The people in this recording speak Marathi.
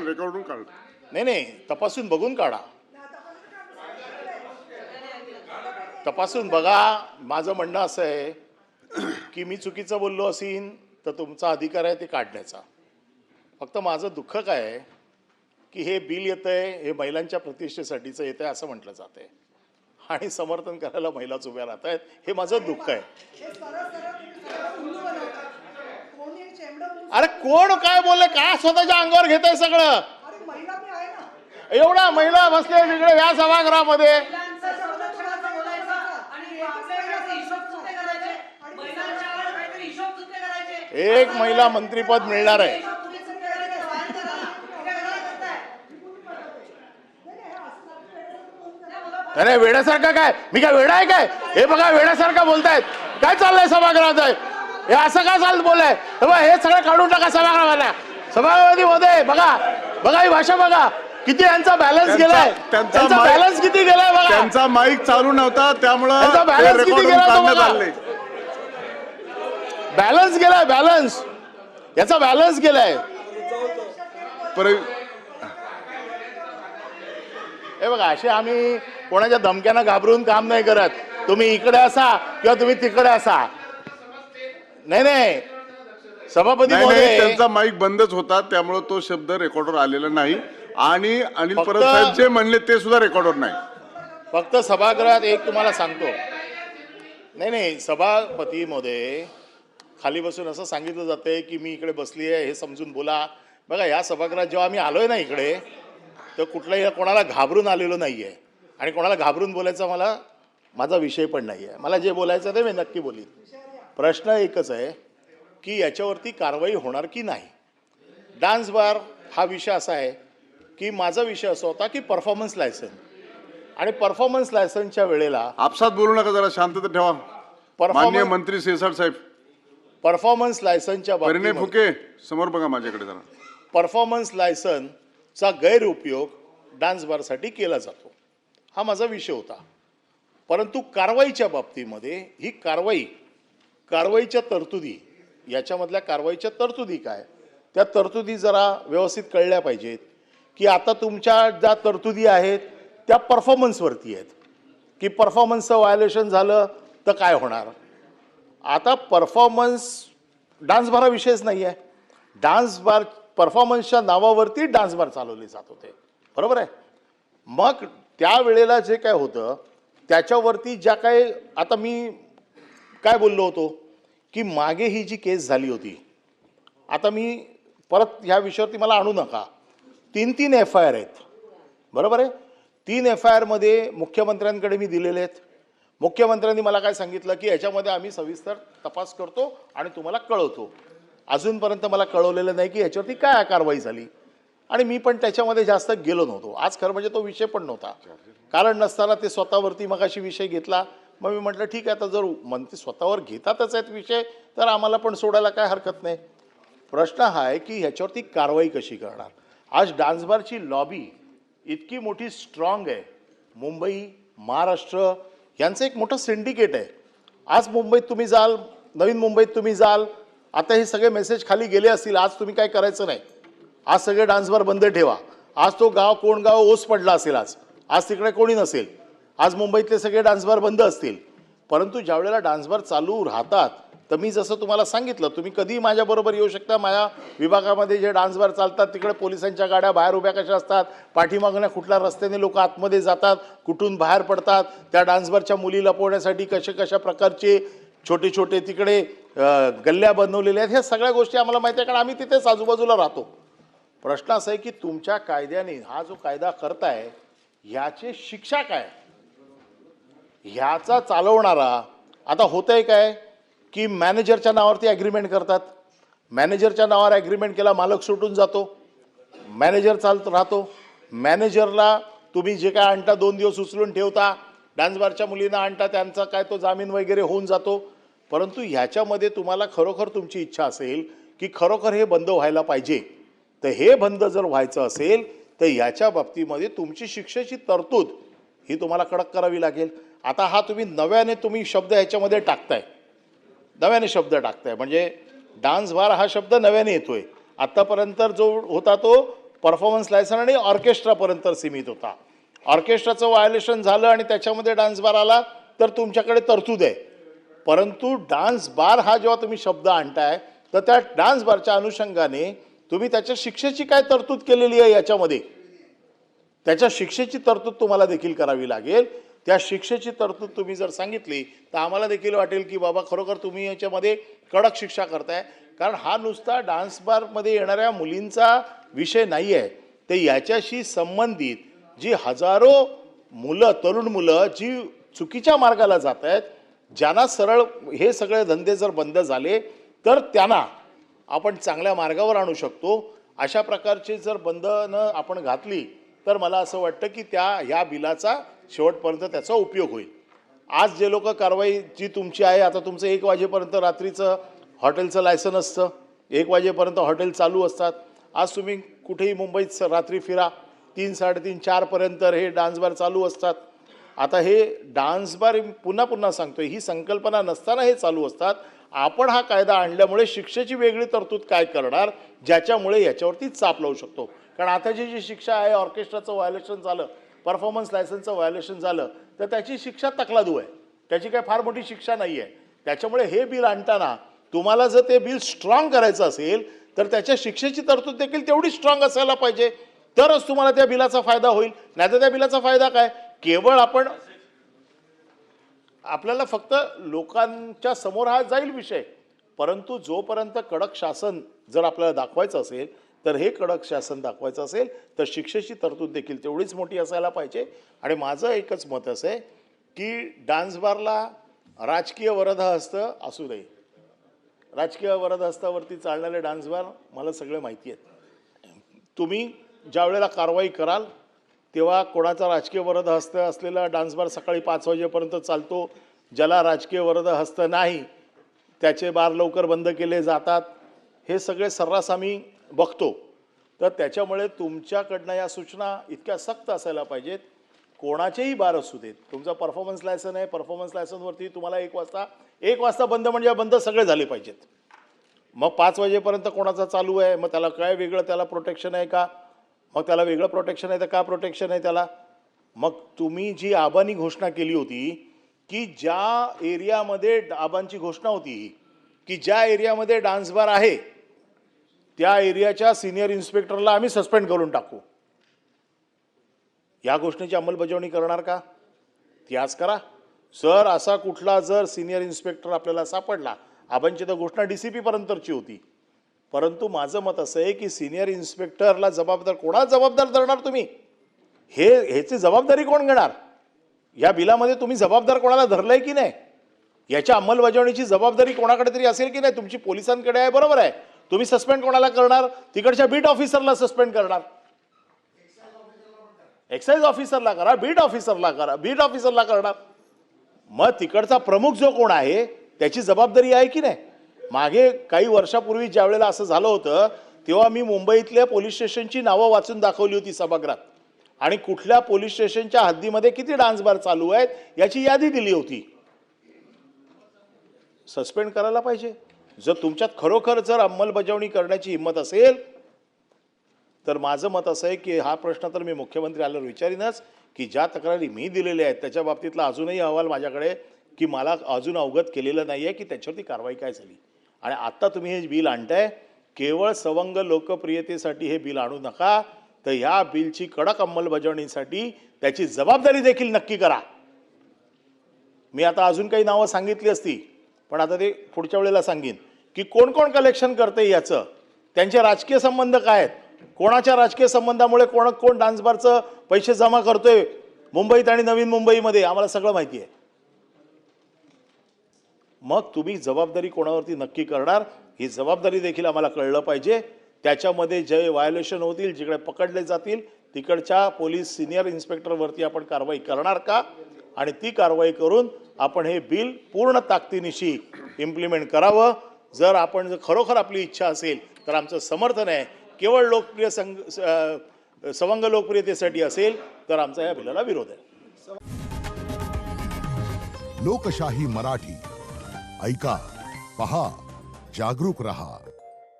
रेकॉर्डून काढ. नाही, तपासून बघून काढा. तपासून बघा. माझं म्हणणं असं आहे की मी चुकीचं बोललो असेन तर तुमचा अधिकार आहे ते काढण्याचा. फक्त माझं दुःख काय आहे की हे बिल येतंय, हे महिलांच्या प्रतिष्ठेसाठीचं येतंय असं म्हटलं जातंय आणि समर्थन करायला महिलाच उभ्या राहत आहेत. हे माझं दुःख आहे. अरे कोण काय बोलले, काय स्वतःच्या अंगावर घेत आहे सगळं? एवढा महिला बसले तिकडे या सभागृहामध्ये. एक महिला मंत्रीपद मिळणार आहे. अरे वेड्यासारखं काय, मी काय वेडा आहे काय? हे बघा वेड्यासारखं बोलतायत. काय चाललंय सभागृहात? हे असं का चालत बोललंय? हे सगळं काढून टाका सभागृहाला. सभागृहामध्ये मध्ये बघा बघा ही भाषा बघा. किती यांचा बॅलन्स गेलाय, त्यांचा बॅलन्स किती गेलाय बघा. त्यांचा माईक चालू नव्हता त्यामुळे बॅलन्स किती गेलाय, बॅलन्स गेलाय, बॅलन्स याचा बॅलन्स गेलाय. हे बघा असे आम्ही कोणाच्या धमक्यांना घाबरून काम नाही करत. तुम्ही इकडे असा किंवा तुम्ही तिकडे असा. नाही सभापती त्यांचा माईक बंदच होता त्यामुळे तो शब्द रेकॉर्डवर आलेला नाही आणि अनिल परब साहेब जे म्हणले ते सुद्धा रेकॉर्डवर नाही. फक्त सभागृहात एक तुम्हाला सांगतो. नाही सभापती मध्ये खाली बसून असं सांगितलं जातंय की मी इकडे बसली आहे हे समजून बोला. बघा या सभागृहात जेव्हा आम्ही आलोय ना इकडे तर कुठलाही कोणाला घाबरून आलेलो नाहीये आणि कोणाला घाबरून बोलायचा माझा विषय पण नाही आहे. मला जे बोलायचं ते मी नक्की बोलीन. प्रश्न एकच आहे की याच्यावरती कारवाई होणार की नाही. डान्स बार हा विषय असा आहे की माझा विषय असा होता की परफॉर्मन्स लायसन आणि परफॉर्मन्स लायसनच्या वेळेला आपसात बोलू नका, जरा शांतता ठेवा. माननीय मंत्री शेसाट साहेब, परफॉर्मन्स लायसनच्या परिणय फुके समोर बघा माझ्याकडे जरा. परफॉर्मन्स लायसनचा गैरउपयोग डान्स बारसाठी केला जातो हा माझा विषय होता. परंतु कारवाईच्या बाबतीमध्ये ही कारवाईच्या तरतुदी, याच्यामधल्या कारवाईच्या तरतुदी काय, त्या तरतुदी जरा व्यवस्थित कळल्या पाहिजेत की आता तुमच्या ज्या तरतुदी आहेत त्या परफॉर्मन्सवरती आहेत की परफॉर्मन्सचं व्हायोलेशन झालं तर काय होणार. आता परफॉर्मन्स डान्स बार हा विषयच नाही आहे. डान्स बार परफॉर्मन्सच्या नावावरती डान्स बार चालवले जात होते, बरोबर आहे. मग त्यावेळेला जे काय होतं त्याच्यावरती ज्या काय, आता मी काय बोललो होतो की मागे ही जी केस झाली होती, आता मी परत ह्या विषयावरती मला आणू नका. 3 FIR आहेत, बरोबर आहे. 3 FIR मध्ये मुख्यमंत्र्यांकडे मी दिलेले आहेत. मुख्यमंत्र्यांनी मला काय सांगितलं की याच्यामध्ये आम्ही सविस्तर तपास करतो आणि तुम्हाला कळवतो. अजूनपर्यंत मला कळवलेलं नाही की याच्यावरती काय कारवाई झाली आणि मी पण त्याच्यामध्ये जास्त गेलो नव्हतो. आज खरं म्हणजे तो विषय पण नव्हता, कारण नसताना ते स्वतःवरती मगाशी विषय घेतला. मग मी म्हटलं ठीक आहे, आता जर मंत्री स्वतःवर घेतातच आहेत विषय तर आम्हाला पण सोडायला काय हरकत नाही. प्रश्न हा आहे की ह्याच्यावरती कारवाई कशी करणार. आज डान्स बारची लॉबी इतकी मोठी स्ट्रॉंग आहे. मुंबई, महाराष्ट्र यांचं एक मोठं सिंडिकेट आहे. आज मुंबईत तुम्ही जाल, नवीन मुंबईत तुम्ही जाल, आता हे सगळे मेसेज खाली गेले असतील. आज तुम्ही काय करायचं नाही, आज सगळे डान्स बार बंद ठेवा. आज तो गाव कोण गाव ओस पडला असेल, आज तिकडे कोणी नसेल, आज मुंबईतले सगळे डान्स बार बंद असतील. परंतु ज्यावेळेला डान्स बार चालू राहतात तर मी जसं तुम्हाला सांगितलं, तुम्ही कधीही माझ्याबरोबर येऊ शकता. माझ्या विभागामध्ये जे डान्स बार चालतात तिकडे पोलिसांच्या गाड्या बाहेर उभ्या कशा असतात, पाठीमागण्या कुठल्या रस्त्याने लोक आतमध्ये जातात, कुठून बाहेर पडतात, त्या डान्स बारच्या मुली लपवण्यासाठी कशा प्रकारचे छोटे छोटे तिकडे गल्ल्या बनवलेल्या आहेत. ह्या सगळ्या गोष्टी आम्हाला माहिती आहे, कारण आम्ही तिथेच आजूबाजूला राहतो. प्रश्न असा आहे की तुमच्या कायद्याने हा जो कायदा करताय ह्याची शिक्षा काय, ह्याचा चालवणारा. आता होतंय काय की मॅनेजरच्या नावावरती ॲग्रीमेंट करतात. मॅनेजरच्या नावावर ॲग्रीमेंट केला, मालक सुटून जातो, मॅनेजर चालत राहतो. मॅनेजरला तुम्ही जे काय आणता 2 दिवस उचलून ठेवता, डान्स बारच्या मुलींना आणता, त्यांचा काय तो जामीन वगैरे होऊन जातो. परंतु ह्याच्यामध्ये तुम्हाला खरोखर तुमची इच्छा असेल की खरोखर हे बंद व्हायला पाहिजे, तर हे बंद जर व्हायचं असेल तर याच्या बाबतीमध्ये तुमची शिक्षेची तरतूद ही तुम्हाला कडक करावी लागेल. आता हा तुम्ही शब्द ह्याच्यामध्ये टाकताय, नव्याने शब्द टाकताय, म्हणजे डान्स बार हा शब्द नव्याने येतोय. आतापर्यंत जो होता तो परफॉर्मन्स लायसन आणि ऑर्केस्ट्रापर्यंत सीमित होता. ऑर्केस्ट्राचं व्हायोलेशन झालं आणि त्याच्यामध्ये डान्स बार आला तर तुमच्याकडे तरतूद आहे. परंतु डान्स बार हा जेव्हा तुम्ही शब्द आणताय तर त्या डान्स बारच्या अनुषंगाने तुम्ही त्याच्या शिक्षेची काय तरतूद केलेली आहे याच्यामध्ये, त्याच्या शिक्षेची तरतूद तुम्हाला देखील करावी लागेल. त्या शिक्षेची तरतूद तुम्ही जर सांगितली तर आम्हाला देखील वाटेल की बाबा खरोखर तुम्ही याच्यामध्ये कडक शिक्षा करताय. कारण हा नुसता डान्स बारमध्ये येणाऱ्या मुलींचा विषय नाही आहे, ते याच्याशी संबंधित जी हजारो मुलं, तरुण मुलं जी चुकीच्या मार्गाला जात आहेत, ज्यांना सरळ हे सगळे धंदे जर बंद झाले तर त्यांना आपण चांगल्या मार्गावर आणू शकतो. अशा प्रकारचे जर बंधनं आपण घातली तर मला असं वाटतं की ह्या बिलाचा शेवटपर्यंत त्याचा उपयोग होईल. आज जे लोक कारवाई जी तुमची आहे, आता तुमचं 1 वाजेपर्यंत रात्रीचं हॉटेलचं लायसन असतं, 1 वाजेपर्यंत हॉटेल चालू असतात. आज तुम्ही कुठेही मुंबईत रात्री फिरा, 3, 3:30, 4पर्यंत हे डान्स बार चालू असतात. आता हे डान्स बार पुन्हा सांगतोय, ही संकल्पना नसताना हे चालू असतात. आपण हा कायदा आणल्यामुळे शिक्षेची वेगळी तरतूद काय करणार, ज्याच्यामुळे याच्यावरती चाप लावू शकतो. कारण आता जी शिक्षा आहे, ऑर्केस्ट्राचं व्हायोलेशन झालं, परफॉर्मन्स लायसन्सचं व्हायोलेशन झालं तर त्याची शिक्षा तकलादू आहे, त्याची काय फार मोठी शिक्षा नाही आहे. त्याच्यामुळे हे बिल आणताना तुम्हाला जर ते बिल स्ट्रॉंग करायचं असेल तर त्याच्या शिक्षेची तरतूद देखील तेवढी स्ट्रॉंग असायला पाहिजे, तरच तुम्हाला त्या बिलाचा फायदा होईल. नाही तर त्या बिलाचा फायदा काय, केवळ आपल्याला फक्त लोकांच्या समोर हा जाईल विषय, परंतु जोपर्यंत कडक शासन जर आपल्याला दाखवायचं असेल तर हे कडक शासन दाखवायचं असेल तर शिक्षेची तरतूद देखील तेवढीच मोठी असायला पाहिजे. आणि माझं एकच मत असं आहे की डान्स बारला राजकीय वरदहस्त असू नये. राजकीय वरदहस्तावरती चालणारे डान्स बार मला सगळे माहिती आहेत. तुम्ही ज्या वेळेला कारवाई कराल तेव्हा कोणाचा राजकीय वरदहस्त असलेला डान्स बार सकाळी 5 वाजेपर्यंत चालतो, ज्याला राजकीय वरदहस्त नाही त्याचे बार लवकर बंद केले जातात, हे सगळे सर्रास आम्ही बघतो. तर त्याच्यामुळे तुमच्याकडनं या सूचना इतक्या सक्त असायला पाहिजेत. कोणाचेही बार असू देत, तुमचा परफॉर्मन्स लायसन आहे, परफॉर्मन्स लायसनवरती तुम्हाला 1 वाजता बंद म्हणजे बंद सगळे झाले पाहिजेत. मग 5 वाजेपर्यंत कोणाचा चालू आहे, मग त्याला काय वेगळं त्याला प्रोटेक्शन आहे का, मग त्याला वेगळं प्रोटेक्शन आहे तर का प्रोटेक्शन आहे त्याला. मग तुम्ही जी आबांनी घोषणा केली होती की ज्या एरियामध्ये आबांची घोषणा होती की ज्या एरियामध्ये डान्स बार आहे त्या एरियाच्या सिनियर इन्स्पेक्टरला आम्ही सस्पेंड करून टाकू, या घोषणेची अंमलबजावणी करणार का, ती आज करा. सर असा कुठला जर सिनियर इन्स्पेक्टर आपल्याला सापडला, आबांची तर घोषणा DCP पर्यंतची होती, परंतु माझं मत असं आहे की सिनियर इन्स्पेक्टरला कोणाला जबाबदार धरणार तुम्ही, ह्याची जबाबदारी कोण घेणार. या बिलामध्ये तुम्ही जबाबदार कोणाला धरलंय की नाही, याच्या अंमलबजावणीची जबाबदारी कोणाकडे तरी असेल की नाही, तुमची पोलिसांकडे आहे, बरोबर आहे. तुम्ही सस्पेंड कोणाला करणार, तिकडच्या बीट ऑफिसरला सस्पेंड करणार, एक्साइज ऑफिसरला करा, बीट ऑफिसरला करणार. मग तिकडचा प्रमुख जो कोण आहे त्याची जबाबदारी आहे की नाही. मागे काही वर्षापूर्वी ज्या वेळेला असं झालं होतं तेव्हा मी मुंबईतल्या पोलीस स्टेशनची नावं वाचून दाखवली होती सभागृहात आणि कुठल्या पोलीस स्टेशनच्या हद्दीमध्ये किती डान्स बार चालू आहेत याची यादी दिली होती. सस्पेंड करायला पाहिजे. जर तुमच्यात खरोखर जर अंमलबजावणी करण्याची हिंमत असेल तर माझं मत असं आहे की हा प्रश्न तर मी मुख्यमंत्री आल्यावर विचारीनच की ज्या तक्रारी मी दिलेल्या आहेत त्याच्या बाबतीतला अजूनही अहवाल माझ्याकडे की मला अजून अवगत केलेलं नाही आहे की त्याच्यावरती कारवाई काय झाली. आणि आत्ता तुम्ही हे बिल आणताय, केवळ सवंग लोकप्रियतेसाठी हे बिल आणू नका, तर ह्या बिलची कडक अंमलबजावणीसाठी त्याची जबाबदारी देखील नक्की करा. मी आता अजून काही नावं सांगितली असती पण आता ते पुढच्या वेळेला सांगेन की कोण कोण कलेक्शन करते याचं, त्यांचे राजकीय संबंध काय आहेत, कोणाच्या राजकीय संबंधामुळे कोण डान्स बारचं पैसे जमा करतोय मुंबईत आणि नवीन मुंबईमध्ये, आम्हाला सगळं माहिती आहे. मग तुम्ही जबाबदारी कोणावरती नक्की करणार ही जबाबदारी देखील आम्हाला कळलं पाहिजे. त्याच्यामध्ये जे व्हायोलेशन होतील, जिकडे पकडले जातील तिकडच्या पोलीस सिनियर इन्स्पेक्टरवरती आपण कारवाई करणार का, आणि ती कारवाई करून आपण हे बिल पूर्ण ताकदीनिशी इम्प्लिमेंट करावं. जर आपण खरोखर आपली इच्छा असेल तर आमचं समर्थन आहे. केवळ लोकप्रिय सवंग लोकप्रियतेसाठी असेल तर आमचा या बिलाला विरोध आहे. लोकशाही मराठी ऐका, पहा, जागरूक रहा.